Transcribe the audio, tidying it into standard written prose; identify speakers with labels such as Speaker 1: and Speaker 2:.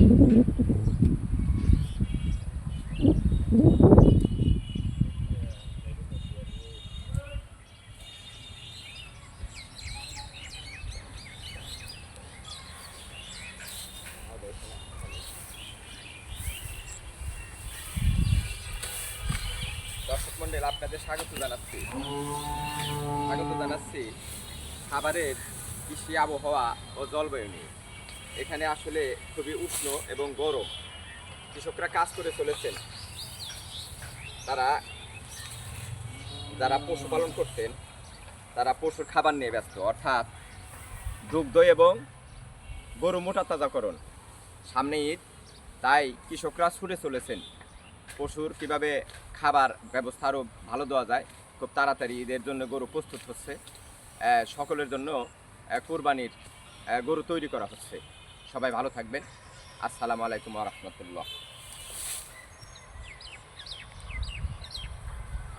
Speaker 1: দর্শক মন্ডল, আপনাদের স্বাগত জানাচ্ছি খাবারের কৃষি আবহাওয়া ও জলবায়ু নিয়ে। এখানে আসলে খুবই উষ্ণ এবং গরম। কৃষকরা কাজ করে চলেছেন। যারা পশুপালন করতেন তারা পশুর খাবার নিয়ে ব্যস্ত, অর্থাৎ দুগ্ধ এবং গরু মোটা তাজাকরণ। সামনে ঈদ, তাই কৃষকরা ছুটে চলেছেন পশুর কিভাবে খাবার ব্যবস্থা আরও ভালো দেওয়া যায়। খুব তাড়াতাড়ি ঈদের জন্য গরু প্রস্তুত হচ্ছে, সকলের জন্য কুরবানির গরু তৈরি করা হচ্ছে। সবাই ভালো থাকবেন। আসসালামু আলাইকুম ওয়া রাহমাতুল্লাহ।